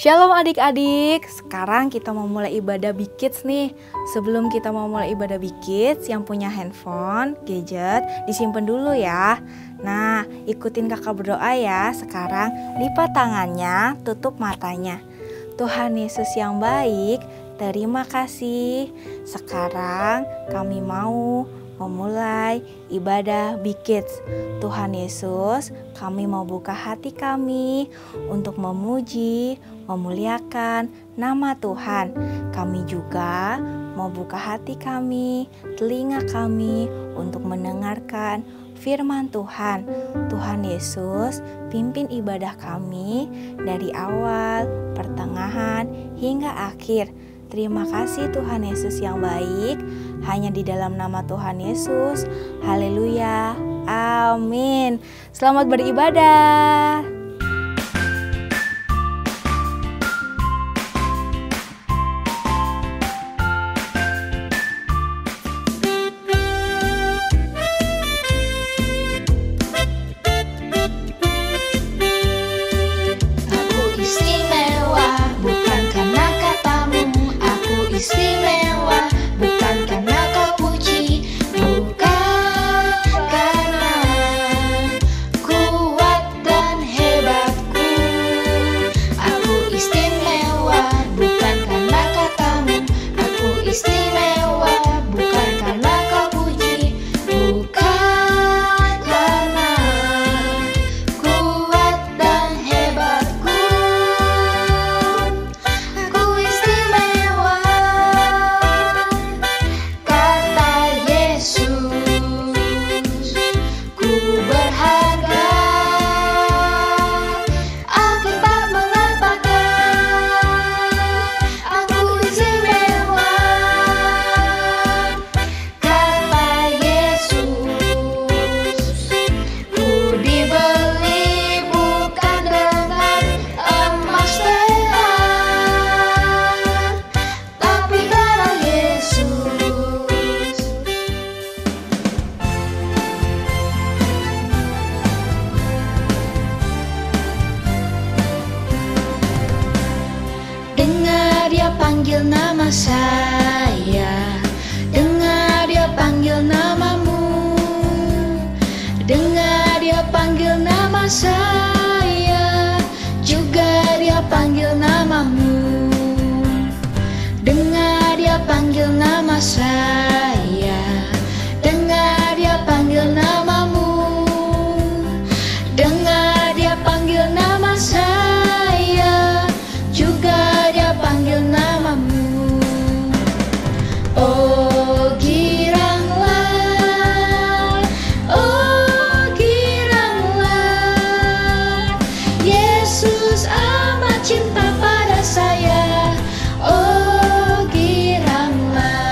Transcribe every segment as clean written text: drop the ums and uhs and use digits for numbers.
Shalom adik-adik, sekarang kita mau mulai ibadah Big Kids nih. Sebelum kita mau mulai ibadah Big Kids, yang punya handphone, gadget, disimpan dulu ya. Nah, ikutin kakak berdoa ya. Sekarang lipat tangannya, tutup matanya. Tuhan Yesus yang baik, terima kasih. Sekarang kami mau memulai ibadah Big Kids. Tuhan Yesus, kami mau buka hati kami untuk memuji, memuliakan nama Tuhan. Kami juga mau buka hati kami, telinga kami untuk mendengarkan firman Tuhan. Tuhan Yesus, pimpin ibadah kami dari awal, pertengahan, hingga akhir. Terima kasih Tuhan Yesus yang baik. Hanya di dalam nama Tuhan Yesus. Haleluya. Amin. Selamat beribadah. Istimewa bukan karena kau puji, bukan karena kuat dan hebatku. Aku istimewa bukan karena katamu. Aku istimewa bukan karena kau puji, bukan karena kuat dan hebatku. Aku istimewa. Dengar dia panggil nama saya, dengar dia panggil namamu, dengar dia panggil nama saya, juga dia panggil namamu. Dengar dia panggil nama saya, dengar dia panggil namamu, dengar dia panggil nama saya, juga dia panggil namamu. Oh giranglah, oh giranglah, Yesus amat cinta pada saya. Oh giranglah,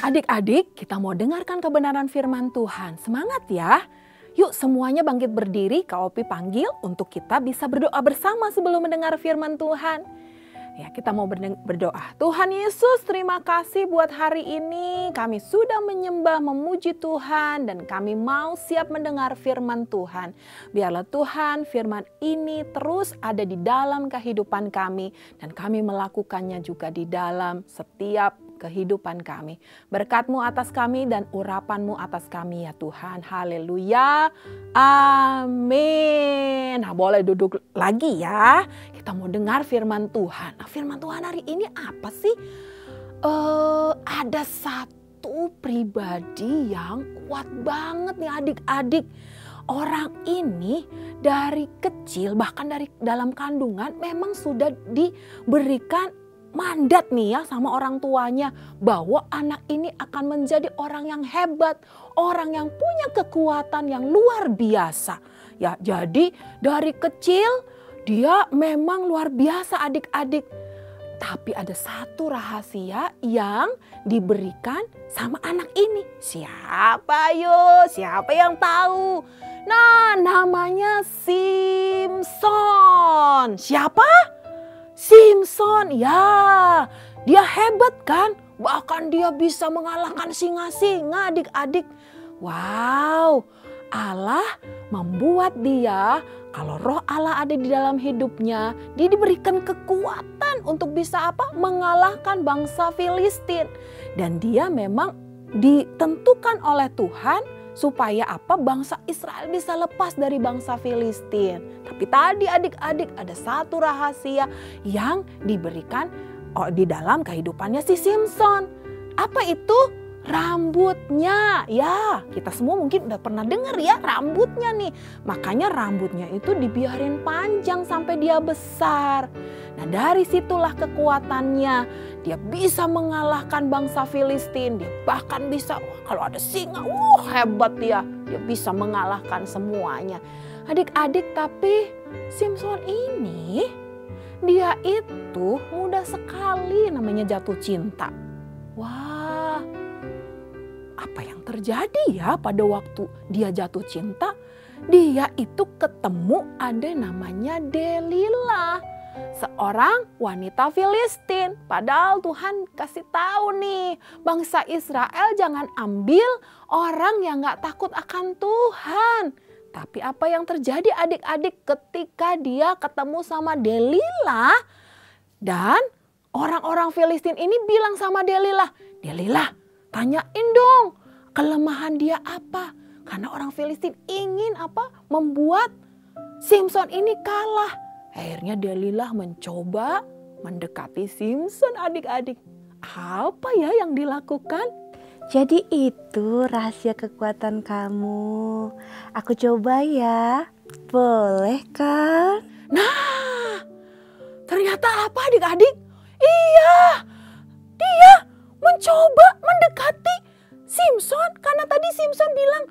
Adik-adik, kita mau dengarkan kebenaran firman Tuhan. Semangat ya. Yuk semuanya bangkit berdiri, Kak Opi panggil untuk kita bisa berdoa bersama sebelum mendengar firman Tuhan. Ya, kita mau berdoa. Tuhan Yesus, terima kasih buat hari ini. Kami sudah menyembah, memuji Tuhan, dan kami mau siap mendengar firman Tuhan. Biarlah Tuhan, firman ini terus ada di dalam kehidupan kami, dan kami melakukannya juga di dalam setiap kehidupan kami. Berkat-Mu atas kami dan urapan-Mu atas kami ya Tuhan. Haleluya. Amin. Nah, boleh duduk lagi ya. Kita mau dengar firman Tuhan. Nah, firman Tuhan hari ini apa sih? Ada satu pribadi yang kuat banget nih adik-adik. Orang ini dari kecil, bahkan dari dalam kandungan memang sudah diberikan mandat nih ya sama orang tuanya bahwa anak ini akan menjadi orang yang hebat, orang yang punya kekuatan yang luar biasa. Ya, jadi dari kecil dia memang luar biasa adik-adik. Tapi ada satu rahasia yang diberikan sama anak ini. Siapa yo? Siapa yang tahu? Nah, namanya Simson. Siapa? Simson, ya, dia hebat kan? Bahkan dia bisa mengalahkan singa-singa adik-adik. Wow, Allah membuat dia, kalau roh Allah ada di dalam hidupnya, dia diberikan kekuatan untuk bisa apa? Mengalahkan bangsa Filistin. Dan dia memang ditentukan oleh Tuhan supaya apa? Bangsa Israel bisa lepas dari bangsa Filistin. Tapi tadi adik-adik ada satu rahasia yang diberikan di dalam kehidupannya si Simson. Apa itu? Rambutnya. Ya, kita semua mungkin udah pernah dengar ya rambutnya nih. Makanya rambutnya itu dibiarin panjang sampai dia besar. Nah, dari situlah kekuatannya. Dia bisa mengalahkan bangsa Filistin. Dia bahkan bisa, kalau ada singa, hebat dia. Dia bisa mengalahkan semuanya. Adik-adik, tapi Simson ini, dia itu mudah sekali namanya jatuh cinta. Wah, apa yang terjadi ya pada waktu dia jatuh cinta? Dia itu ketemu ada namanya Delilah, seorang wanita Filistin. Padahal Tuhan kasih tahu nih, bangsa Israel jangan ambil orang yang gak takut akan Tuhan. Tapi apa yang terjadi adik-adik ketika dia ketemu sama Delilah, dan orang-orang Filistin ini bilang sama Delilah, Delilah, tanyain dong kelemahan dia apa. Karena orang Filistin ingin apa? Membuat Simson ini kalah. Akhirnya Delilah mencoba mendekati Simson adik-adik. Apa ya yang dilakukan? Jadi itu rahasia kekuatan kamu. Aku coba ya. Boleh kan? Nah, ternyata apa adik-adik? Iya, dia mencoba mendekati Simson. Karena tadi Simson bilang,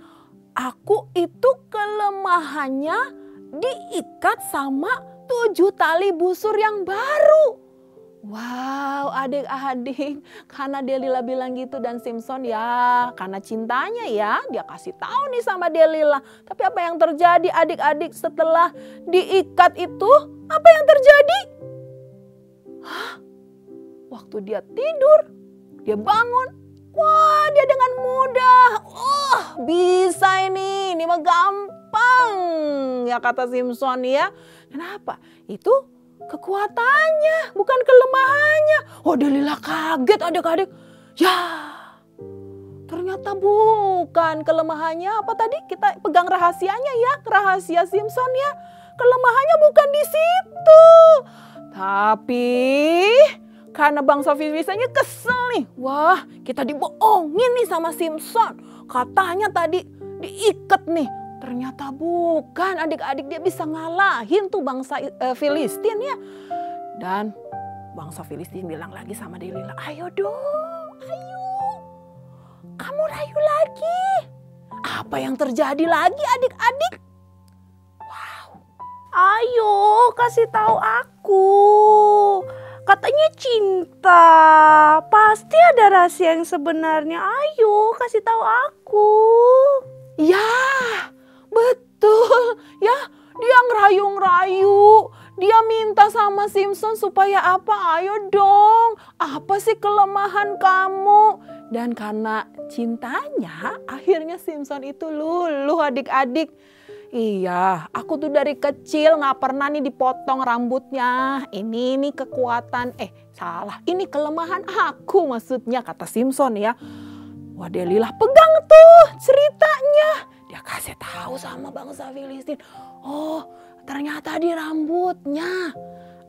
aku itu kelemahannya diikat sama 7 tali busur yang baru. Wow, adik-adik, karena Delilah bilang gitu dan Simson ya karena cintanya ya dia kasih tahu nih sama Delilah. Tapi apa yang terjadi adik-adik setelah diikat itu? Apa yang terjadi? Hah? Waktu dia tidur, dia bangun. Wah, dia dengan mudah. Bisa ini mah gampang ya kata Simson ya. Kenapa? Itu kekuatannya, bukan kelemahannya. Oh, Delilah kaget adik-adik. Ya, ternyata bukan kelemahannya. Apa tadi kita pegang rahasianya ya, rahasia Simson ya. Kelemahannya bukan di situ. Tapi karena bangsa Filistinnya kesel nih. Wah, kita dibohongin nih sama Simson. Katanya tadi diikat nih. Ternyata bukan adik-adik, dia bisa ngalahin tuh bangsa Filistin ya. Dan bangsa Filistin bilang lagi sama Delilah, ayo dong, ayo. Kamu rayu lagi. Apa yang terjadi lagi adik-adik? Wow. Ayo kasih tahu aku. Katanya cinta. Pasti ada rahasia yang sebenarnya. Ayo kasih tahu aku. Ya, betul. Ya, dia ngerayu-ngerayu. Dia minta sama Simpson supaya apa? Ayo dong. Apa sih kelemahan kamu? Dan karena cintanya, akhirnya Simpson itu luluh adik-adik. Iya, aku tuh dari kecil gak pernah nih dipotong rambutnya. Ini kekuatan, salah. Ini kelemahan aku maksudnya, kata Simpson ya. Wah, Delilah pegang tuh ceritanya. Dia kasih tahu sama bangsa Filistin. Oh, ternyata di rambutnya.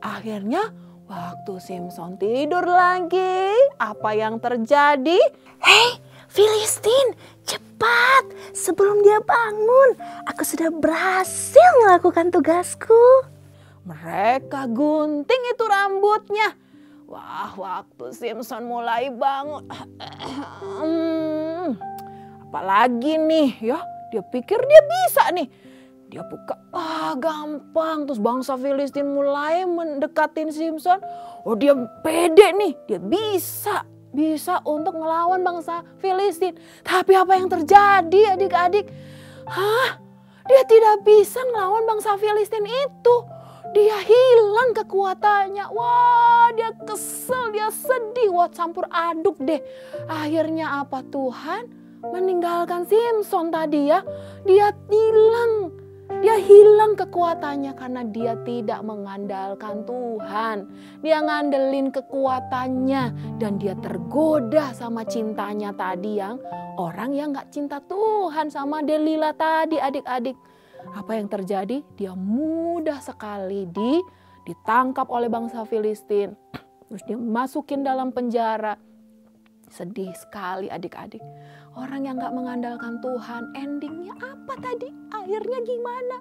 Akhirnya waktu Simpson tidur lagi, apa yang terjadi? Hei, Filistin, cepat! Sebelum dia bangun, aku sudah berhasil melakukan tugasku. Mereka gunting itu rambutnya. Wah, waktu Simpson mulai bangun. Apalagi nih ya, dia pikir dia bisa nih. Dia buka, gampang. Terus bangsa Filistin mulai mendekatin Simpson. Oh, dia pede nih, dia bisa untuk melawan bangsa Filistin. Tapi apa yang terjadi adik-adik? Dia tidak bisa melawan bangsa Filistin itu. Dia hilang kekuatannya. Wah, dia kesel, dia sedih. Wah, campur aduk deh. Akhirnya apa? Tuhan meninggalkan Simpson tadi ya. Dia hilang kekuatannya karena dia tidak mengandalkan Tuhan. Dia ngandelin kekuatannya dan dia tergoda sama cintanya tadi, yang orang yang gak cinta Tuhan, sama Delilah tadi adik-adik. Apa yang terjadi? Dia mudah sekali ditangkap oleh bangsa Filistin. Terus dia masukin dalam penjara. Sedih sekali adik-adik. Orang yang gak mengandalkan Tuhan, endingnya apa tadi? Akhirnya gimana?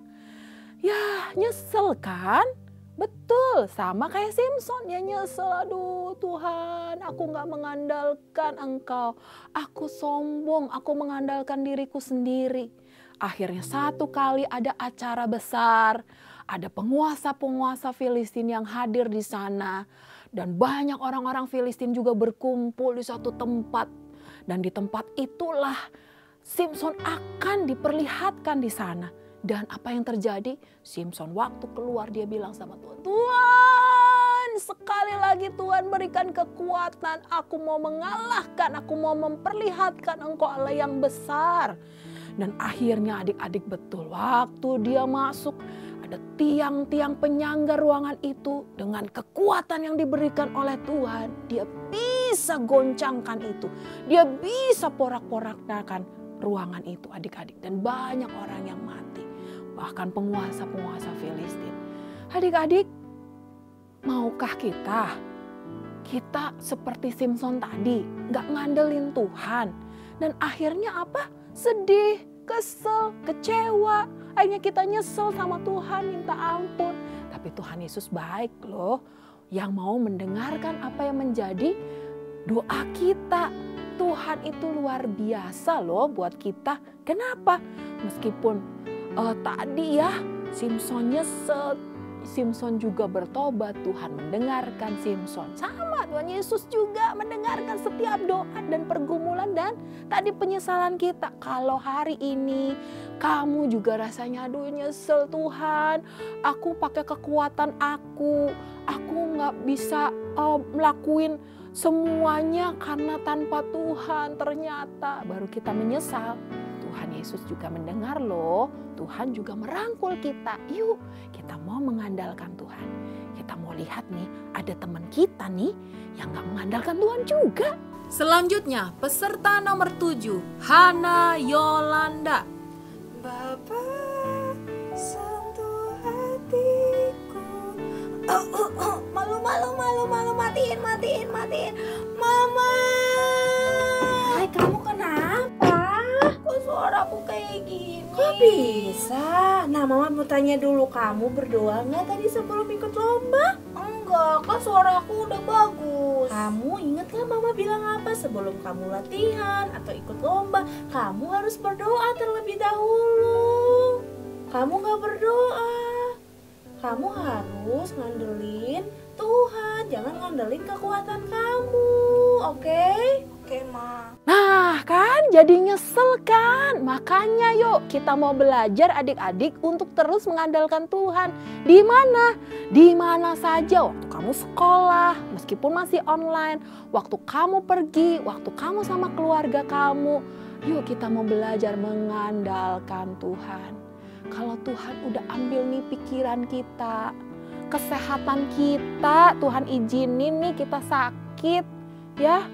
Ya, nyesel kan? Betul, sama kayak Simpson. Dia nyesel, aduh Tuhan, aku gak mengandalkan Engkau. Aku sombong, aku mengandalkan diriku sendiri. Akhirnya satu kali ada acara besar. Ada penguasa-penguasa Filistin yang hadir di sana. Dan banyak orang-orang Filistin juga berkumpul di satu tempat. Dan di tempat itulah Simpson akan diperlihatkan di sana. Dan apa yang terjadi? Simpson waktu keluar dia bilang sama Tuhan, Tuhan, sekali lagi Tuhan berikan kekuatan. Aku mau mengalahkan, aku mau memperlihatkan Engkau Allah yang besar. Dan akhirnya adik-adik betul, waktu dia masuk, ada tiang-tiang penyangga ruangan itu dengan kekuatan yang diberikan oleh Tuhan. Dia bisa goncangkan itu. Dia bisa porak-porandakan ruangan itu adik-adik. Dan banyak orang yang mati. Bahkan penguasa-penguasa Filistin. Adik-adik, maukah kita seperti Simpson tadi, gak ngandelin Tuhan. Dan akhirnya apa? Sedih, kesel, kecewa. Akhirnya kita nyesel sama Tuhan, minta ampun. Tapi Tuhan Yesus baik loh, yang mau mendengarkan apa yang menjadi doa kita. Tuhan itu luar biasa loh buat kita. Kenapa? Meskipun tadi ya Simpson nyesel, Simpson juga bertobat, Tuhan mendengarkan Simpson. Sama Tuhan Yesus juga mendengarkan setiap doa dan pergumulan dan tadi penyesalan kita. Kalau hari ini kamu juga rasanya aduh nyesel Tuhan, aku pakai kekuatan aku gak bisa melakuin semuanya karena tanpa Tuhan, ternyata baru kita menyesal. Tuhan Yesus juga mendengar loh. Tuhan juga merangkul kita. Yuk kita mau mengandalkan Tuhan. Kita mau lihat nih, ada teman kita nih yang gak mengandalkan Tuhan juga. Selanjutnya peserta nomor 7, Hana Yolanda. Bapa, sentuh hatiku. Malu, matiin. Mama. Hai, kamu kenapa? Kok suaraku kayak gini? Kok bisa? Nah, Mama mau tanya dulu, kamu berdoa nggak tadi sebelum ikut lomba? Enggak, kan suaraku udah bagus. Kamu ingat kan Mama bilang apa sebelum kamu latihan atau ikut lomba? Kamu harus berdoa terlebih dahulu. Kamu nggak berdoa. kamu harus ngandelin Tuhan, jangan ngandelin kekuatan kamu, oke? Oke, Ma. Nah kan jadi nyesel kan. Makanya yuk kita mau belajar adik-adik untuk terus mengandalkan Tuhan. Di mana? Di mana saja, waktu kamu sekolah, meskipun masih online, waktu kamu pergi, waktu kamu sama keluarga kamu. Yuk kita mau belajar mengandalkan Tuhan. Kalau Tuhan udah ambil nih pikiran kita, kesehatan kita, Tuhan izinin nih kita sakit, ya.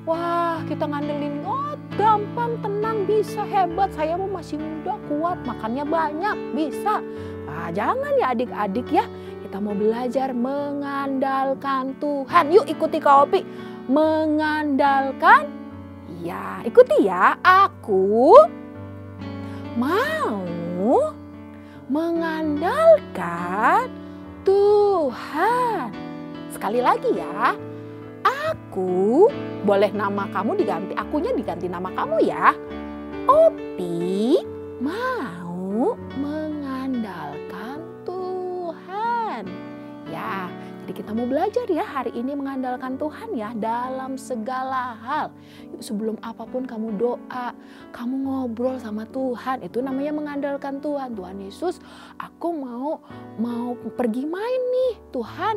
Wah, kita ngandelin, oh gampang, tenang, bisa, hebat, saya masih muda, kuat, makannya banyak, bisa. Nah, jangan ya adik-adik ya, kita mau belajar mengandalkan Tuhan. Yuk ikuti Kak Opi, mengandalkan, ya ikuti ya, aku mau mengandalkan Tuhan. Sekali lagi ya. Aku, boleh nama kamu diganti, akunya diganti nama kamu ya. Opi mau mengandalkan Tuhan. Ya, jadi kita mau belajar ya hari ini mengandalkan Tuhan ya dalam segala hal. Yuk, sebelum apapun kamu doa, kamu ngobrol sama Tuhan, itu namanya mengandalkan Tuhan. Tuhan Yesus, aku mau pergi main nih. Tuhan,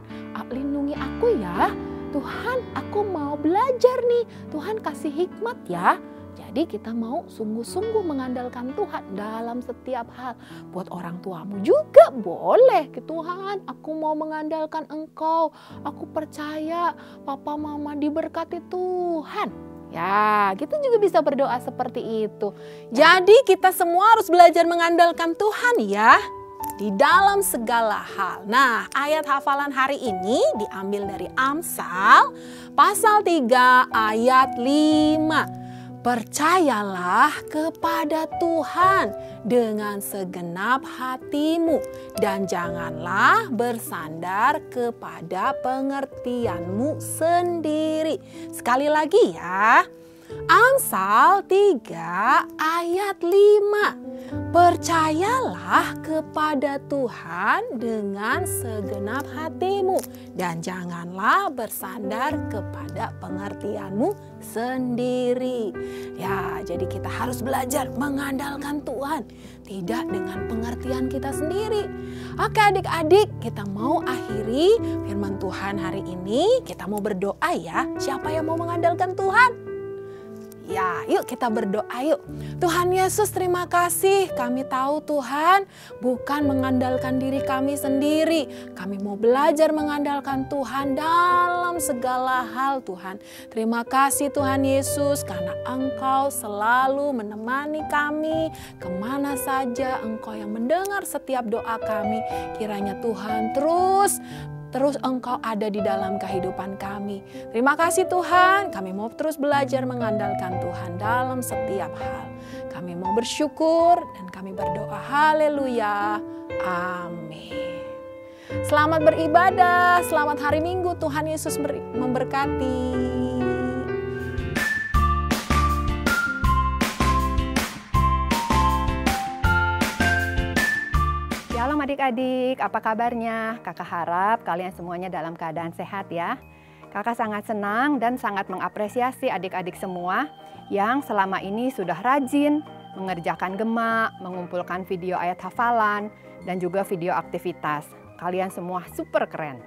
lindungi aku ya. Tuhan, aku mau belajar nih. Tuhan kasih hikmat ya. Jadi kita mau sungguh-sungguh mengandalkan Tuhan dalam setiap hal. Buat orang tuamu juga boleh. Tuhan, aku mau mengandalkan Engkau. Aku percaya papa mama diberkati Tuhan. Ya, kita juga bisa berdoa seperti itu. Jadi kita semua harus belajar mengandalkan Tuhan ya. Di dalam segala hal. Nah, ayat hafalan hari ini diambil dari Amsal pasal 3 ayat 5. Percayalah kepada Tuhan dengan segenap hatimu dan janganlah bersandar kepada pengertianmu sendiri. Sekali lagi ya. Amsal 3 ayat 5. Percayalah kepada Tuhan dengan segenap hatimu dan janganlah bersandar kepada pengertianmu sendiri. Ya, jadi kita harus belajar mengandalkan Tuhan, tidak dengan pengertian kita sendiri. Oke adik-adik, kita mau akhiri firman Tuhan hari ini. Kita mau berdoa ya. Siapa yang mau mengandalkan Tuhan? Ya, yuk kita berdoa yuk. Tuhan Yesus, terima kasih. Kami tahu Tuhan bukan mengandalkan diri kami sendiri. Kami mau belajar mengandalkan Tuhan dalam segala hal Tuhan. Terima kasih Tuhan Yesus karena Engkau selalu menemani kami. Kemana saja Engkau yang mendengar setiap doa kami. Kiranya Tuhan terus Engkau ada di dalam kehidupan kami. Terima kasih Tuhan, kami mau terus belajar mengandalkan Tuhan dalam setiap hal. Kami mau bersyukur dan kami berdoa haleluya. Amin. Selamat beribadah, selamat hari Minggu, Tuhan Yesus memberkati. Shalom adik-adik, apa kabarnya? Kakak harap kalian semuanya dalam keadaan sehat ya. Kakak sangat senang dan sangat mengapresiasi adik-adik semua yang selama ini sudah rajin mengerjakan gema, mengumpulkan video ayat hafalan, dan juga video aktivitas. Kalian semua super keren.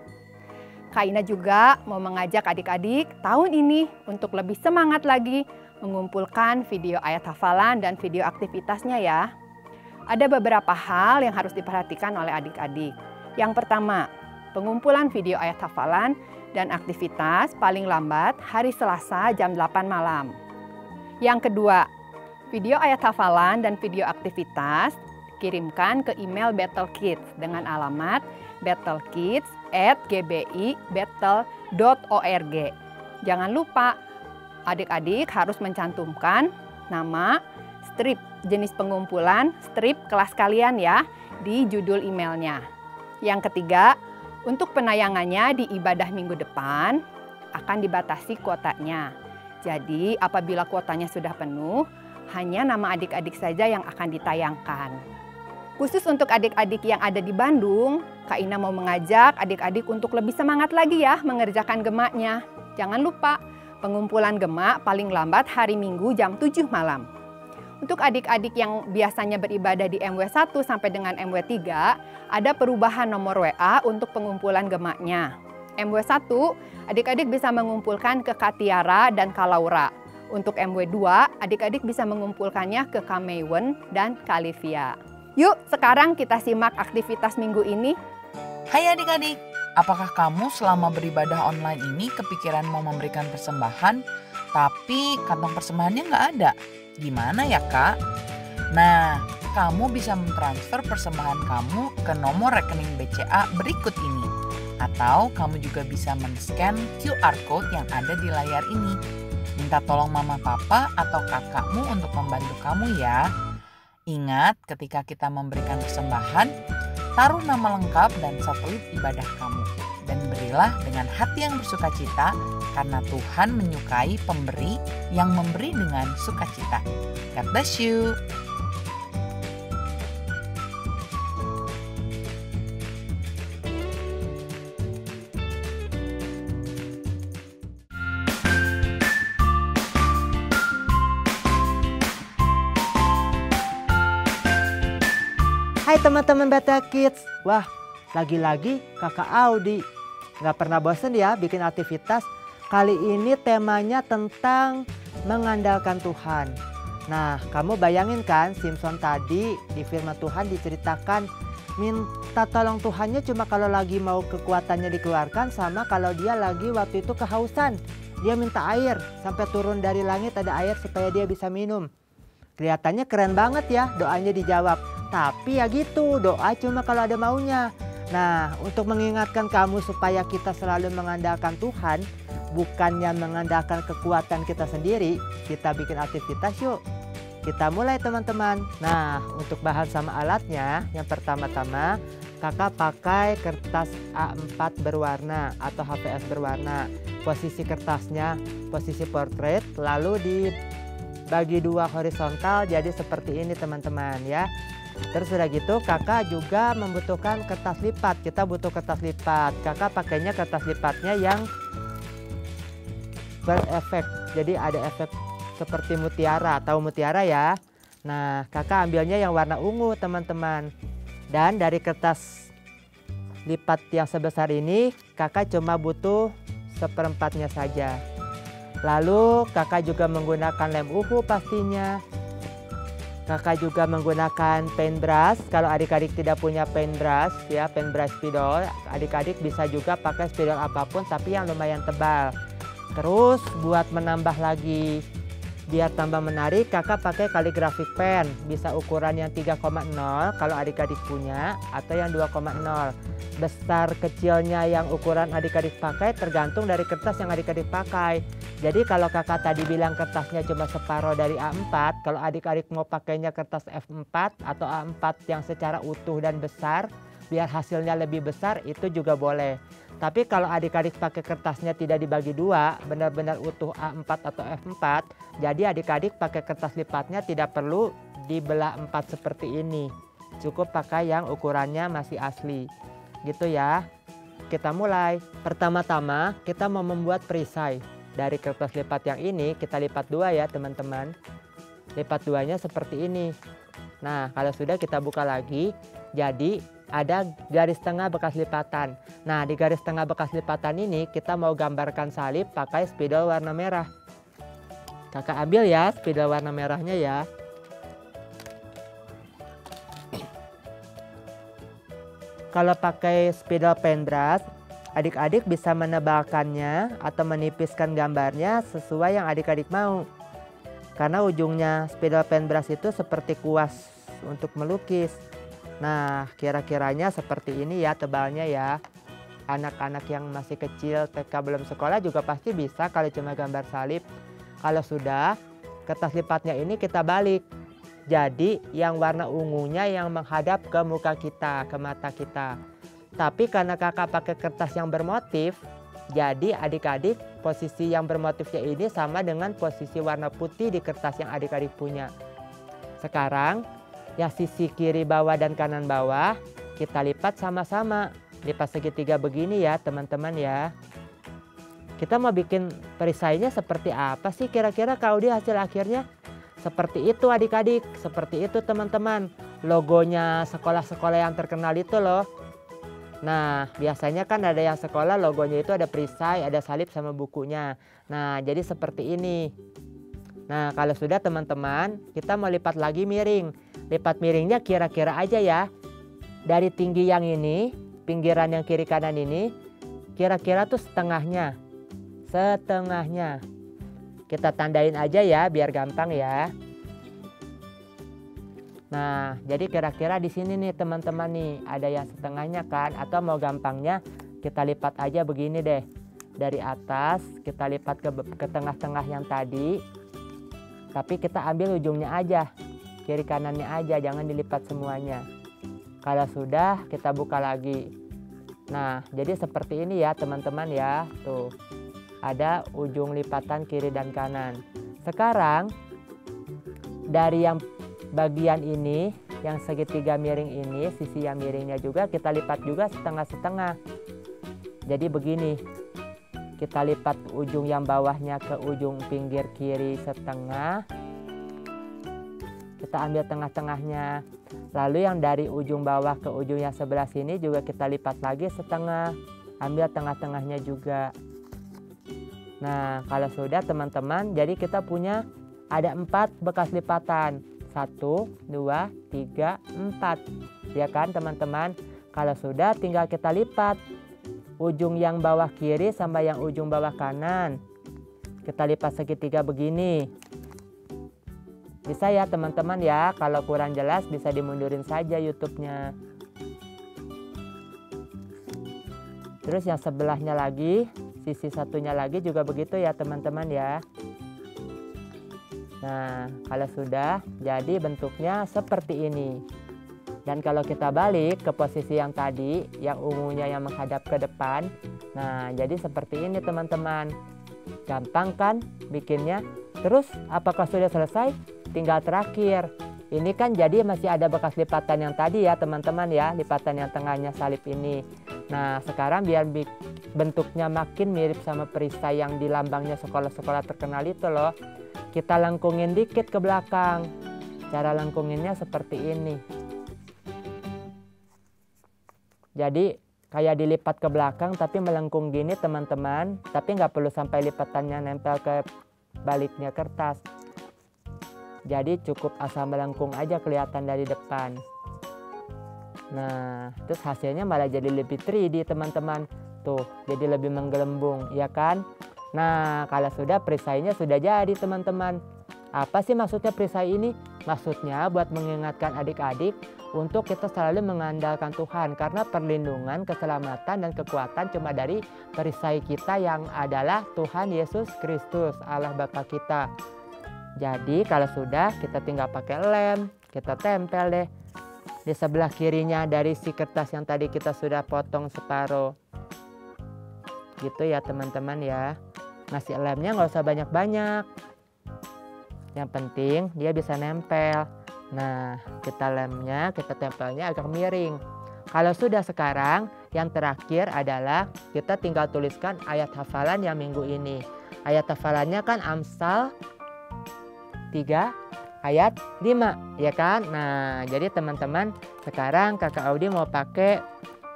Kak Ina juga mau mengajak adik-adik tahun ini untuk lebih semangat lagi mengumpulkan video ayat hafalan dan video aktivitasnya ya. Ada beberapa hal yang harus diperhatikan oleh adik-adik. Yang pertama, pengumpulan video ayat hafalan dan aktivitas paling lambat hari Selasa jam 8 malam. Yang kedua, video ayat hafalan dan video aktivitas kirimkan ke email Battle Kids dengan alamat battlekids@gbi.battle.org. Jangan lupa, adik-adik harus mencantumkan nama, strip jenis pengumpulan, strip kelas kalian ya di judul emailnya. Yang ketiga, untuk penayangannya di ibadah minggu depan akan dibatasi kuotanya. Jadi apabila kuotanya sudah penuh, hanya nama adik-adik saja yang akan ditayangkan. Khusus untuk adik-adik yang ada di Bandung, Kak Ina mau mengajak adik-adik untuk lebih semangat lagi ya mengerjakan gemaknya. Jangan lupa, pengumpulan gemak paling lambat hari Minggu jam 7 malam. Untuk adik-adik yang biasanya beribadah di MW1 sampai dengan MW3, ada perubahan nomor WA untuk pengumpulan gemaknya. MW1, adik-adik bisa mengumpulkan ke Kak Tiara dan Kak Laura. Untuk MW2, adik-adik bisa mengumpulkannya ke Kak Maywen dan Kak Livia. Yuk, sekarang kita simak aktivitas minggu ini. Hai adik-adik, apakah kamu selama beribadah online ini kepikiran mau memberikan persembahan, tapi kantong persembahannya nggak ada? Gimana ya kak? Nah, kamu bisa mentransfer persembahan kamu ke nomor rekening BCA berikut ini. Atau kamu juga bisa men-scan QR Code yang ada di layar ini. Minta tolong mama papa atau kakakmu untuk membantu kamu ya. Ingat, ketika kita memberikan persembahan, taruh nama lengkap dan satelit ibadah kamu. Dan berilah dengan hati yang bersukacita, karena Tuhan menyukai pemberi yang memberi dengan sukacita. God bless you. Hai teman-teman Beta Kids. Wah, lagi-lagi kakak Audi. Gak pernah bosen ya bikin aktivitas. Kali ini temanya tentang mengandalkan Tuhan. Nah, kamu bayangin kan Simpson tadi di firman Tuhan diceritakan minta tolong Tuhannya cuma kalau lagi mau kekuatannya dikeluarkan, sama kalau dia lagi waktu itu kehausan. Dia minta air sampai turun dari langit ada air supaya dia bisa minum. Kelihatannya keren banget ya, doanya dijawab. Tapi ya gitu, doa cuma kalau ada maunya. Nah, untuk mengingatkan kamu supaya kita selalu mengandalkan Tuhan, bukannya mengandalkan kekuatan kita sendiri, kita bikin aktivitas yuk. Kita mulai teman-teman. Nah, untuk bahan sama alatnya, yang pertama-tama kakak pakai kertas A4 berwarna atau HVS berwarna. Posisi kertasnya, posisi portrait, lalu dibagi dua horizontal jadi seperti ini teman-teman ya. Terus udah gitu kakak juga membutuhkan kertas lipat. Kita butuh kertas lipat. Kakak pakainya kertas lipatnya yang berefek. Jadi ada efek seperti mutiara. Tahu mutiara ya? Nah, kakak ambilnya yang warna ungu teman-teman. Dan dari kertas lipat yang sebesar ini kakak cuma butuh seperempatnya saja. Lalu kakak juga menggunakan lem uhu pastinya. Kakak juga menggunakan paintbrush. Kalau adik-adik tidak punya paintbrush ya, paintbrush spidol, adik-adik bisa juga pakai spidol apapun tapi yang lumayan tebal. Terus buat menambah lagi biar tambah menarik, kakak pakai calligraphic pen. Bisa ukuran yang 3,0 kalau adik-adik punya, atau yang 2,0. Besar kecilnya yang ukuran adik-adik pakai tergantung dari kertas yang adik-adik pakai. Jadi kalau kakak tadi bilang kertasnya cuma separuh dari A4, kalau adik-adik mau pakainya kertas F4 atau A4 yang secara utuh dan besar, biar hasilnya lebih besar, itu juga boleh. Tapi kalau adik-adik pakai kertasnya tidak dibagi dua, benar-benar utuh A4 atau F4, jadi adik-adik pakai kertas lipatnya tidak perlu dibelah 4 seperti ini. Cukup pakai yang ukurannya masih asli. Gitu ya. Kita mulai. Pertama-tama kita mau membuat perisai. Dari kertas lipat yang ini kita lipat dua ya teman-teman. Lipat duanya seperti ini. Nah, kalau sudah kita buka lagi. Jadi ada garis tengah bekas lipatan. Nah, di garis tengah bekas lipatan ini kita mau gambarkan salib pakai spidol warna merah. Kakak ambil ya spidol warna merahnya ya. Kalau pakai spidol paintbrush, adik-adik bisa menebalkannya atau menipiskan gambarnya sesuai yang adik-adik mau. Karena ujungnya spidol paintbrush itu seperti kuas untuk melukis. Nah, kira-kiranya seperti ini ya tebalnya ya. Anak-anak yang masih kecil, TK belum sekolah juga pasti bisa kalau cuma gambar salib. Kalau sudah, kertas lipatnya ini kita balik. Jadi yang warna ungunya yang menghadap ke muka kita, ke mata kita. Tapi karena kakak pakai kertas yang bermotif, jadi adik-adik posisi yang bermotifnya ini sama dengan posisi warna putih di kertas yang adik-adik punya. Sekarang yang sisi kiri bawah dan kanan bawah kita lipat sama-sama. Lipat segitiga begini ya teman-teman ya. Kita mau bikin perisainya seperti apa sih kira-kira Kak Audi hasil akhirnya? Seperti itu adik-adik, seperti itu teman-teman. Logonya sekolah-sekolah yang terkenal itu loh. Nah biasanya kan ada yang sekolah logonya itu ada perisai, ada salib sama bukunya. Nah jadi seperti ini. Nah kalau sudah teman-teman, kita mau lipat lagi miring. Lipat miringnya kira-kira aja ya. Dari tinggi yang ini, pinggiran yang kiri kanan ini, kira-kira tuh setengahnya. Setengahnya. Kita tandain aja ya biar gampang ya. Nah, jadi kira-kira di sini nih teman-teman nih, ada yang setengahnya kan, atau mau gampangnya kita lipat aja begini deh. Dari atas kita lipat ke tengah-tengah yang tadi. Tapi kita ambil ujungnya aja, kiri kanannya aja, jangan dilipat semuanya. Kalau sudah kita buka lagi. Nah, jadi seperti ini ya teman-teman ya. Tuh, ada ujung lipatan kiri dan kanan. Sekarang dari yang bagian ini, yang segitiga miring ini, sisi yang miringnya juga kita lipat juga setengah-setengah. Jadi begini, kita lipat ujung yang bawahnya ke ujung pinggir kiri setengah. Kita ambil tengah-tengahnya. Lalu yang dari ujung bawah ke ujung yang sebelah sini juga kita lipat lagi setengah. Ambil tengah-tengahnya juga. Nah, kalau sudah teman-teman, jadi kita punya ada 4 bekas lipatan. 1, 2, 3, 4. Ya kan teman-teman? Kalau sudah tinggal kita lipat ujung yang bawah kiri sama yang ujung bawah kanan. Kita lipat segitiga begini. Bisa ya teman-teman ya. Kalau kurang jelas bisa dimundurin saja YouTube-nya. Terus yang sebelahnya lagi, sisi satunya lagi juga begitu ya teman-teman ya. Nah, kalau sudah, jadi bentuknya seperti ini. Dan kalau kita balik ke posisi yang tadi, yang ungunya yang menghadap ke depan. Nah, jadi seperti ini teman-teman. Gampang kan bikinnya? Terus, apakah sudah selesai? Tinggal terakhir. Ini kan jadi masih ada bekas lipatan yang tadi ya teman-teman ya. Lipatan yang tengahnya salib ini. Nah, sekarang biar bentuknya makin mirip sama perisai yang di lambangnya sekolah-sekolah terkenal itu loh. Kita lengkungin dikit ke belakang. Cara lengkunginnya seperti ini. Jadi kayak dilipat ke belakang tapi melengkung gini teman-teman. Tapi nggak perlu sampai lipatannya nempel ke baliknya kertas. Jadi cukup asal melengkung aja kelihatan dari depan. Nah, terus hasilnya malah jadi lebih 3D teman-teman. Tuh, jadi lebih menggelembung, ya kan? Nah, kalau sudah perisainya sudah jadi teman-teman. Apa sih maksudnya perisai ini? Maksudnya buat mengingatkan adik-adik untuk kita selalu mengandalkan Tuhan. Karena perlindungan, keselamatan, dan kekuatan cuma dari perisai kita yang adalah Tuhan Yesus Kristus, Allah Bapa kita. Jadi kalau sudah kita tinggal pakai lem, kita tempel deh. Di sebelah kirinya dari si kertas yang tadi kita sudah potong separuh. Gitu ya teman-teman ya. Ngasih lemnya nggak usah banyak-banyak. Yang penting dia bisa nempel. Nah, kita lemnya, kita tempelnya agak miring. Kalau sudah sekarang, yang terakhir adalah kita tinggal tuliskan ayat hafalan yang minggu ini. Ayat hafalannya kan Amsal 3 ayat 5, ya kan? Nah, jadi teman-teman, sekarang Kakak Audi mau pakai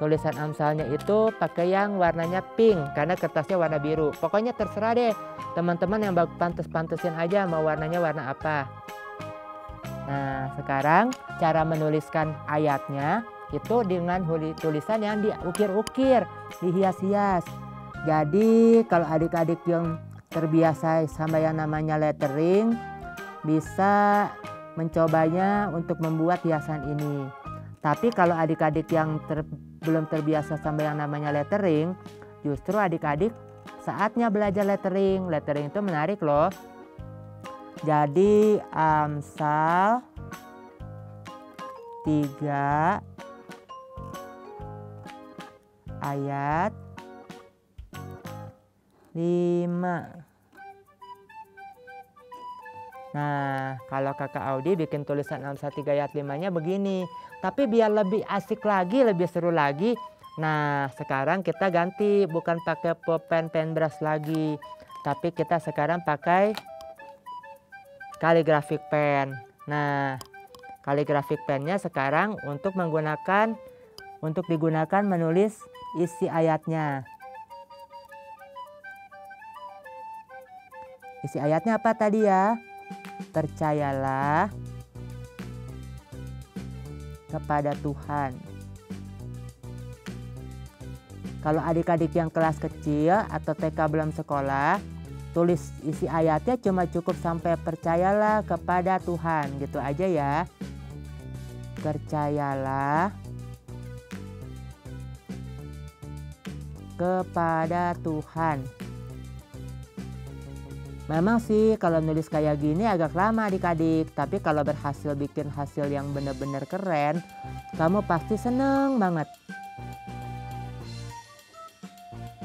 tulisan Amsalnya itu pakai yang warnanya pink karena kertasnya warna biru. Pokoknya terserah deh teman-teman yang pantes-pantesin aja mau warnanya warna apa. Nah, sekarang cara menuliskan ayatnya itu dengan tulisan yang diukir-ukir, dihias-hias. Jadi kalau adik-adik yang terbiasa sama yang namanya lettering bisa mencobanya untuk membuat hiasan ini. Tapi kalau adik-adik yang belum terbiasa sama yang namanya lettering, justru adik-adik saatnya belajar lettering. Lettering itu menarik loh. Jadi Amsal 3 ayat 5. Nah, kalau kakak Audi bikin tulisan Amsal 3 ayat 5-nya begini. Tapi biar lebih asik lagi, lebih seru lagi. Nah, sekarang kita ganti, bukan pakai pulpen penbrush lagi. Tapi kita sekarang pakai calligraphic pen. Nah, calligraphic pennya sekarang untuk digunakan menulis isi ayatnya. Isi ayatnya apa tadi ya? Percayalah kepada Tuhan. Kalau adik-adik yang kelas kecil atau TK belum sekolah, tulis isi ayatnya cuma cukup sampai percayalah kepada Tuhan, gitu aja ya. Percayalah kepada Tuhan. Memang sih kalau nulis kayak gini agak lama adik-adik, tapi kalau berhasil bikin hasil yang benar-benar keren, kamu pasti seneng banget.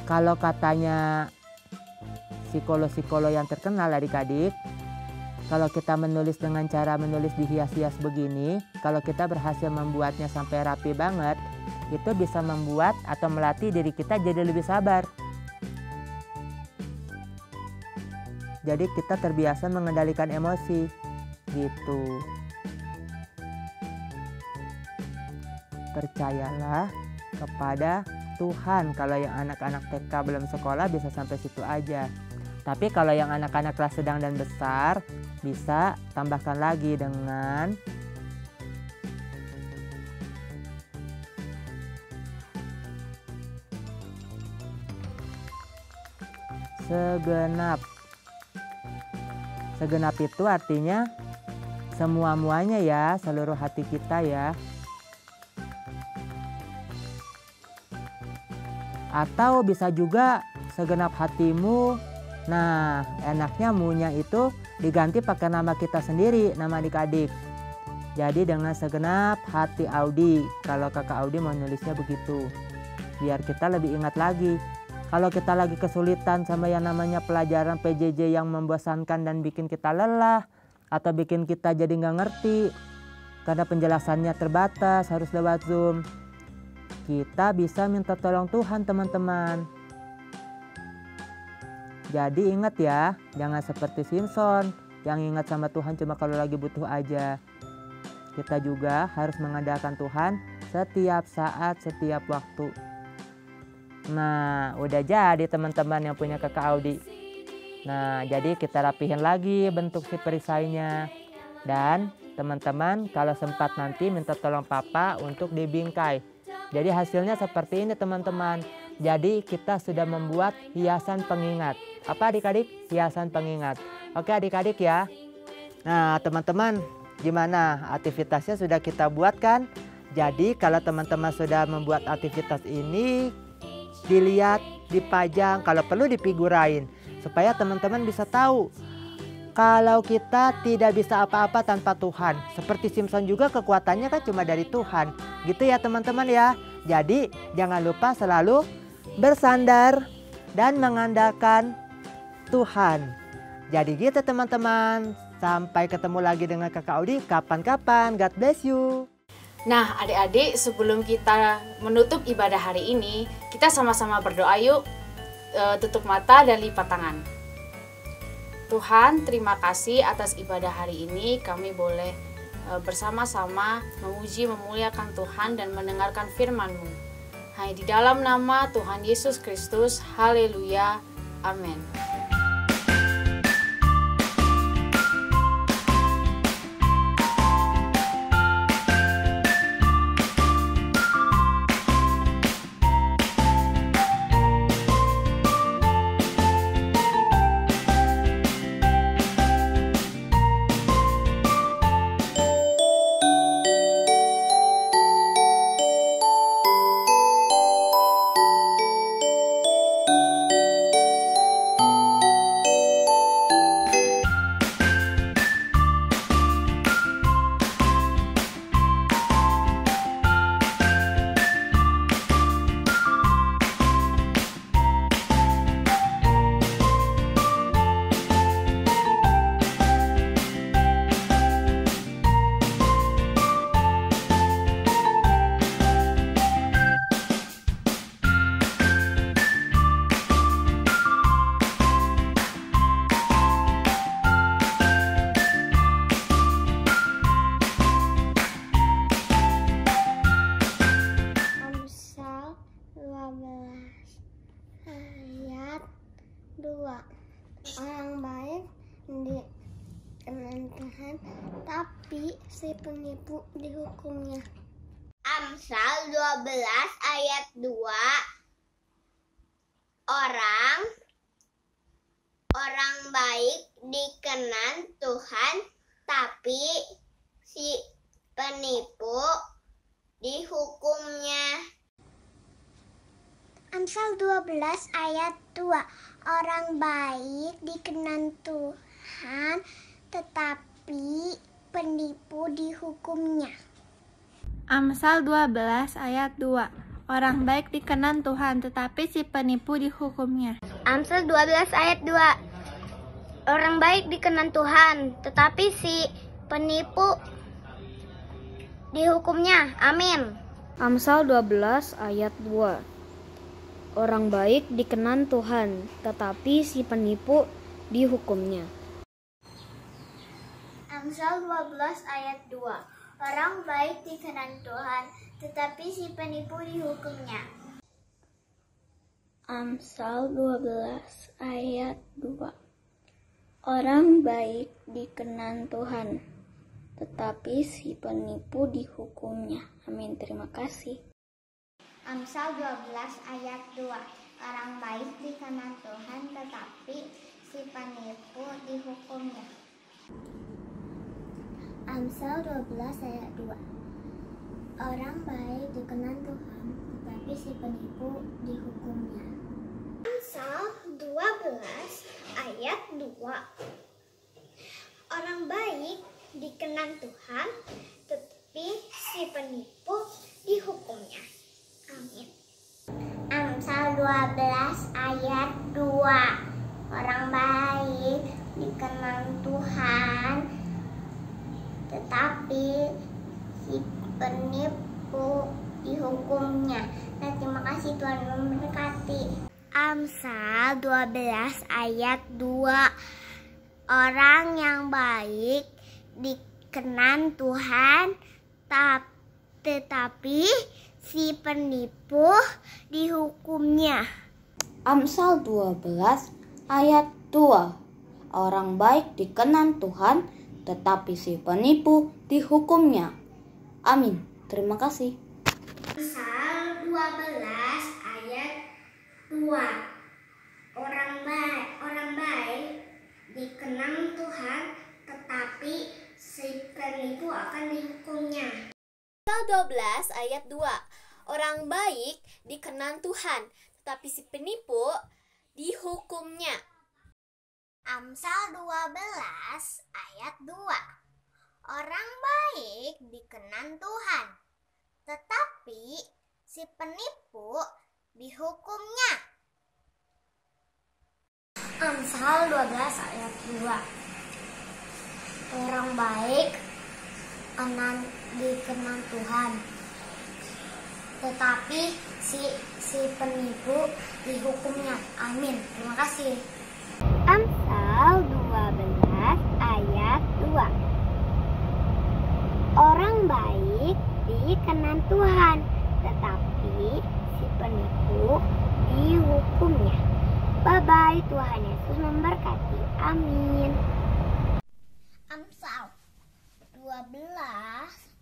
Kalau katanya psikolog-psikolog yang terkenal adik-adik, kalau kita menulis dengan cara menulis dihias-hias begini, kalau kita berhasil membuatnya sampai rapi banget, itu bisa membuat atau melatih diri kita jadi lebih sabar. Jadi kita terbiasa mengendalikan emosi, gitu. Percayalah kepada Tuhan. Kalau yang anak-anak TK belum sekolah bisa sampai situ aja. Tapi kalau yang anak-anak kelas sedang dan besar, bisa tambahkan lagi dengan segenap. Segenap itu artinya semua-muanya ya, seluruh hati kita ya. Atau bisa juga segenap hatimu. Nah, enaknya mu-nya itu diganti pakai nama kita sendiri, nama adik-adik. Jadi dengan segenap hati Audi, kalau kakak Audi mau nulisnya begitu. Biar kita lebih ingat lagi. Kalau kita lagi kesulitan sama yang namanya pelajaran PJJ yang membosankan dan bikin kita lelah, atau bikin kita jadi nggak ngerti, karena penjelasannya terbatas, harus lewat Zoom, kita bisa minta tolong Tuhan teman-teman. Jadi ingat ya, jangan seperti Simpson yang ingat sama Tuhan cuma kalau lagi butuh aja. Kita juga harus mengandalkan Tuhan setiap saat, setiap waktu. Nah, udah jadi teman-teman yang punya kakak Audi. Nah, jadi kita rapihin lagi bentuk si perisainya. Dan teman-teman kalau sempat nanti minta tolong papa untuk dibingkai. Jadi hasilnya seperti ini teman-teman. Jadi kita sudah membuat hiasan pengingat. Apa adik-adik? Hiasan pengingat. Oke adik-adik ya. Nah teman-teman, gimana aktivitasnya sudah kita buat kan? Jadi kalau teman-teman sudah membuat aktivitas ini, dilihat, dipajang, kalau perlu dipigurain. Supaya teman-teman bisa tahu kalau kita tidak bisa apa-apa tanpa Tuhan. Seperti Simpson juga kekuatannya kan cuma dari Tuhan. Gitu ya teman-teman ya. Jadi jangan lupa selalu bersandar dan mengandalkan Tuhan. Jadi gitu teman-teman. Sampai ketemu lagi dengan kakak Audi kapan-kapan. God bless you. Nah adik-adik, sebelum kita menutup ibadah hari ini, kita sama-sama berdoa yuk. Tutup mata dan lipat tangan. Tuhan, terima kasih atas ibadah hari ini. Kami boleh bersama-sama memuji, memuliakan Tuhan dan mendengarkan firman-Mu. Hanya di dalam nama Tuhan Yesus Kristus. Haleluya. Amin. 2. Orang baik dikenan Tuhan, tapi si penipu dihukumnya. Amsal 12 ayat 2. Orang baik dikenan Tuhan, tapi si penipu dihukumnya. Amsal 12 ayat 2. Orang baik dikenan Tuhan, tetapi penipu dihukumnya. Amsal 12 ayat 2. Orang baik dikenan Tuhan, tetapi si penipu dihukumnya. Amsal 12 ayat 2. Orang baik dikenan Tuhan, tetapi si penipu dihukumnya. Amin. Amsal 12 ayat 2. Orang baik dikenan Tuhan, tetapi si penipu dihukumnya. Amsal 12 ayat 2. Orang baik dikenan Tuhan, tetapi si penipu dihukumnya. Amsal 12 ayat 2. Orang baik dikenan Tuhan, tetapi si penipu dihukumnya. Amin. Terima kasih. Amsal 12 ayat 2. Orang baik dikenan Tuhan, tetapi si penipu dihukumnya. Amsal 12 ayat 2. Orang baik dikenan Tuhan, tetapi si penipu dihukumnya. Amsal 12 ayat 2. Orang baik dikenan Tuhan, tetapi si penipu dihukumnya. Amin. Amsal 12 ayat 2. Orang baik dikenan Tuhan, tetapi si penipu dihukumnya. Nah, terima kasih, Tuhan memberkati. Amsal 12 ayat 2. Orang yang baik dikenan Tuhan, tetapi si penipu dihukumnya. Amsal 12 ayat 2. Orang baik dikenan Tuhan, tetapi si penipu dihukumnya. Amin. Terima kasih. Amsal 12 ayat 2. Orang baik dikenan Tuhan, tetapi si penipu akan dihukumnya. Amsal 12 ayat 2. Orang baik dikenan Tuhan, tetapi si penipu dihukumnya. Amsal 12 ayat 2. Orang baik dikenan Tuhan, tetapi si penipu dihukumnya. Amsal 12 ayat 2. Orang baik dikenan Tuhan, tetapi si penipu dihukumnya. Amin. Terima kasih. Amsal 12 ayat 2. Orang baik dikenan Tuhan, tetapi si penipu dihukumnya. Bye-bye. Tuhan Yesus memberkati. Amin. Amsal 12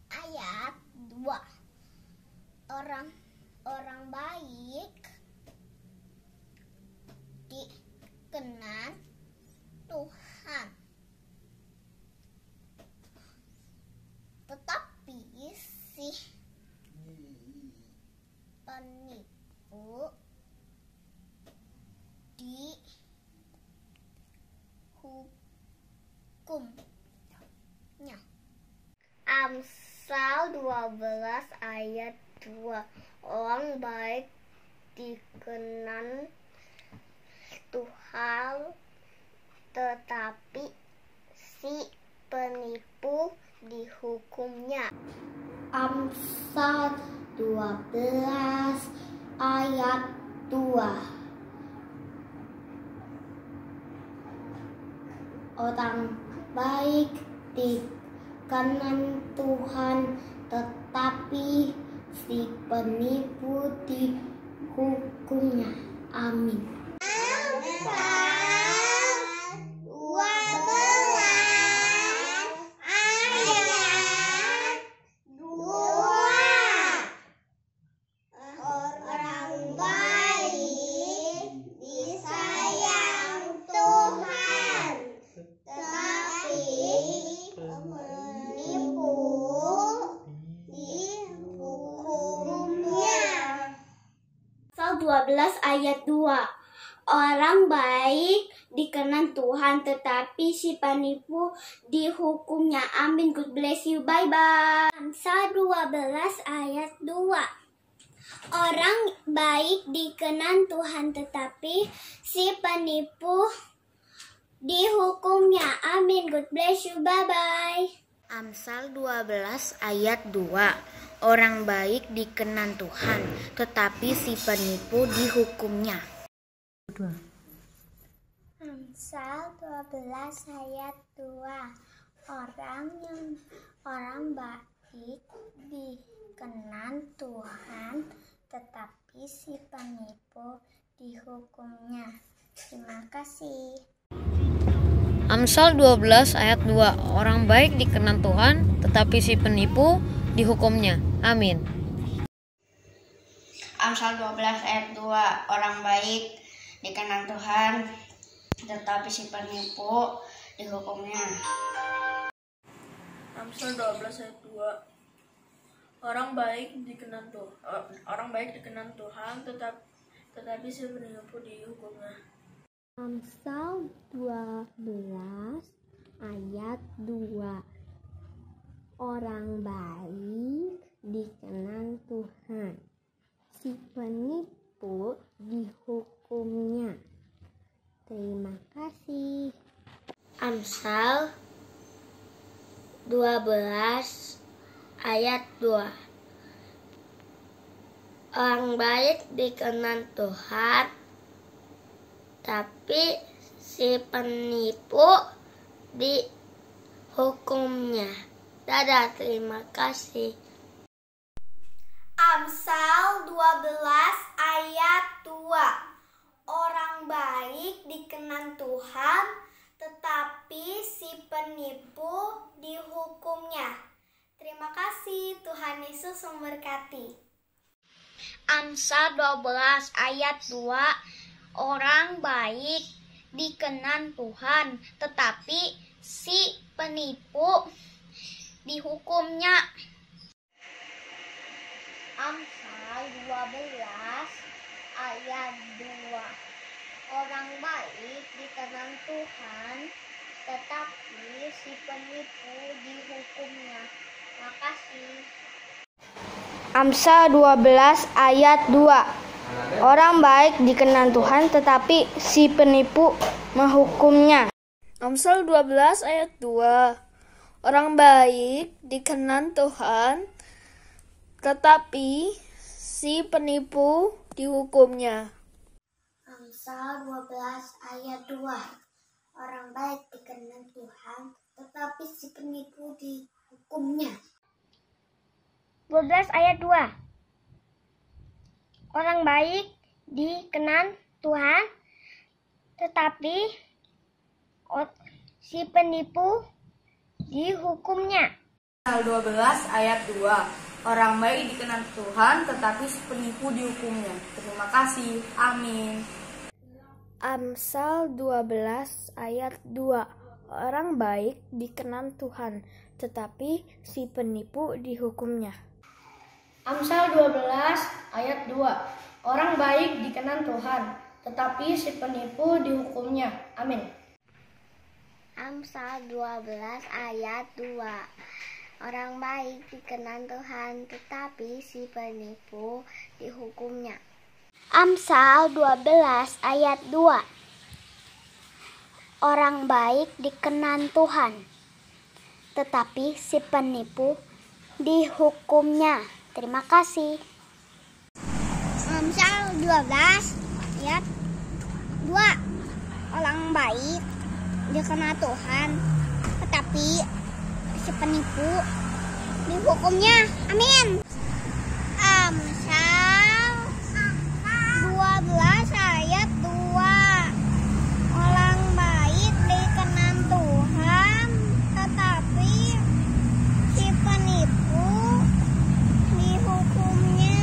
ayat 2. Orang baik dikenan Tuhan, tetapi si penipu dihukumnya. Amsal 12 ayat 2. Orang baik dikenan Tuhan, tetapi si penipu dihukumnya. Amsal 12 ayat 2. Orang baik dikenan Tuhan, tetapi si penipu dihukumnya. Amin. 12 ayat 2. Orang baik dikenan Tuhan, tetapi si penipu dihukumnya. Amin. God bless you. Bye-bye. Amsal 12 ayat 2. Orang baik dikenan Tuhan, tetapi si penipu dihukumnya. Amin. God bless you. Bye-bye. Amsal 12 ayat 2. Orang baik dikenan Tuhan, tetapi si penipu dihukumnya. Amsal 12 ayat 2. Orang baik dikenan Tuhan, tetapi si penipu dihukumnya. Terima kasih. Amsal 12 ayat 2. Orang baik dikenan Tuhan, tetapi si penipu dihukumnya. Amin. Amsal 12 ayat 2. Orang baik dikenan Tuhan, tetapi si penipu dihukumnya. Amsal 12 ayat 2. Orang baik dikenan Tuhan, tetapi si penipu dihukumnya. Amsal 12 ayat 2. Orang baik dikenan Tuhan, si penipu dihukumnya. Terima kasih. Amsal 12 ayat 2. Orang baik dikenan Tuhan, tapi si penipu dihukumnya. Dadah, terima kasih. Amsal 12 ayat 2. Orang baik dikenan Tuhan, tetapi si penipu dihukumnya. Terima kasih, Tuhan Yesus memberkati. Amsal 12 ayat 2. Orang baik dikenan Tuhan, tetapi si penipu dihukumnya. Amsal 12 ayat 2. Orang baik dikenan Tuhan, tetapi si penipu dihukumnya. Makasih. Amsal 12 ayat 2. Orang baik dikenan Tuhan, tetapi si penipu menghukumnya. Amsal 12 ayat 2. Orang baik dikenan Tuhan, tetapi si penipu dihukumnya. Amsal 12 ayat 2. Orang baik dikenan Tuhan, tetapi si penipu dihukumnya. 12 ayat 2. Orang baik dikenan Tuhan, tetapi si penipu dihukumnya. Amsal 12 ayat 2. Orang baik dikenan Tuhan, tetapi si penipu dihukumnya. Terima kasih. Amin. Amsal 12 ayat 2. Orang baik dikenan Tuhan, tetapi si penipu dihukumnya. Amsal 12 ayat 2. Orang baik dikenan Tuhan, tetapi si penipu dihukumnya. Amin. Amsal 12 ayat 2. Orang baik dikenan Tuhan, tetapi si penipu dihukumnya. Amsal 12 ayat 2. Orang baik dikenan Tuhan, tetapi si penipu dihukumnya. Terima kasih. Amsal 12 ayat 2. Orang baik dikenan Tuhan, tetapi si penipu dihukumnya. Amin. Amsal 12 ayat 2. Orang baik dikenan Tuhan, tetapi si penipu dihukumnya.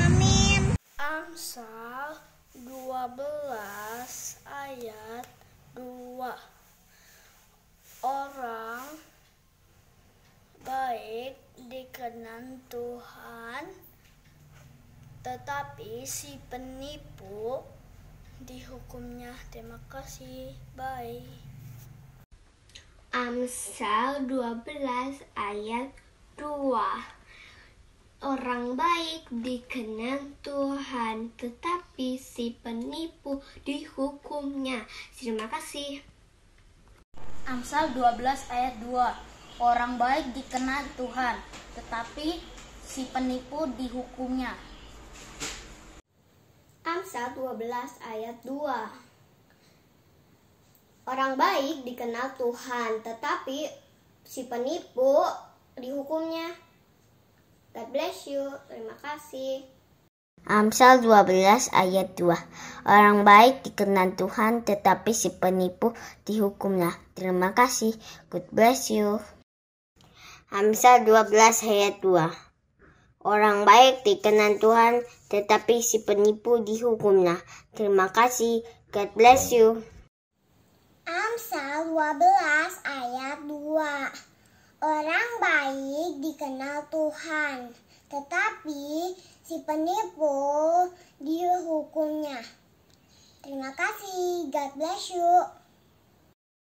Amin. Amsal 12 ayat 2. Orang baik dikenan Tuhan, tetapi si penipu dihukumnya. Terima kasih. Bye. Amsal 12 ayat 2. Orang baik dikenal Tuhan, tetapi si penipu dihukumnya. Terima kasih. Amsal 12 ayat 2. Orang baik dikenal Tuhan, tetapi si penipu dihukumnya. Amsal 12 ayat 2. Orang baik dikenal Tuhan, tetapi si penipu dihukumnya. God bless you. Terima kasih. Amsal 12 ayat 2. Orang baik dikenal Tuhan, tetapi si penipu dihukumnya. Terima kasih. God bless you. Amsal 12 ayat 2. Orang baik dikenal Tuhan, tetapi si penipu dihukumnya. Terima kasih. God bless you. Amsal 12 ayat 2. Orang baik dikenal Tuhan, tetapi si penipu dihukumnya. Terima kasih. God bless you.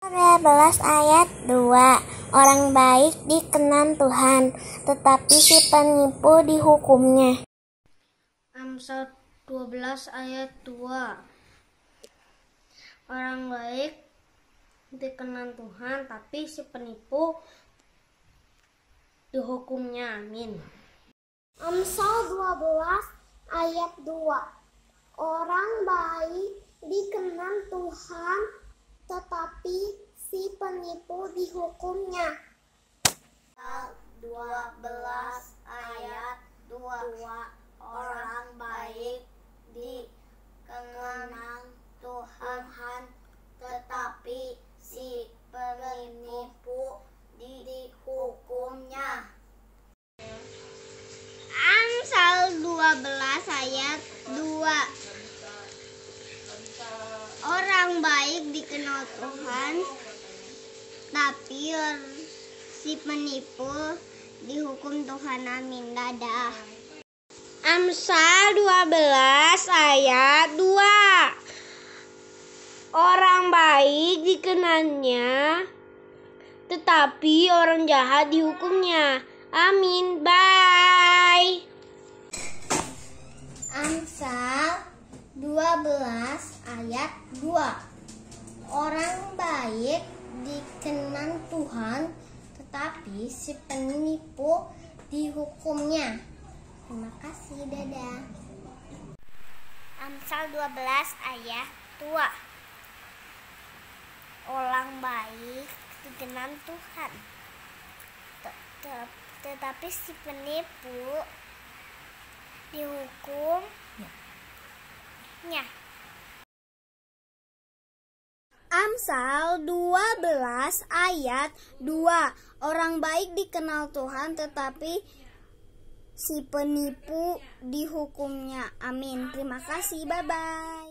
12 ayat 2. Orang baik dikenal Tuhan, tetapi si penipu dihukumnya. Amsal 12 ayat 2. Orang baik dikenal Tuhan, tapi si penipu dihukumnya. Amin. Amsal 12 ayat 2. Orang baik dikenal Tuhan, tetapi si penipu dihukumnya. 12 ayat 2. Orang baik dikenal Tuhan, tetapi si penipu dihukumnya. Amsal 12 ayat 2. Orang baik dikenal Tuhan, tapi si penipu dihukum Tuhan. Amin. Dadah. Amsal 12 ayat 2. Orang baik dikenalnya, tetapi orang jahat dihukumnya. Amin. Bye. Amsal 12 ayat 2. Orang baik dikenal Tuhan, tetapi si penipu dihukumnya. Terima kasih. Dadah. Amsal 12 ayat 2. Orang baik dikenal Tuhan, tetapi si penipu dihukumnya. Amsal 12 ayat 2. Orang baik dikenal Tuhan, tetapi si penipu dihukumnya. Amin. Terima kasih. Bye-bye.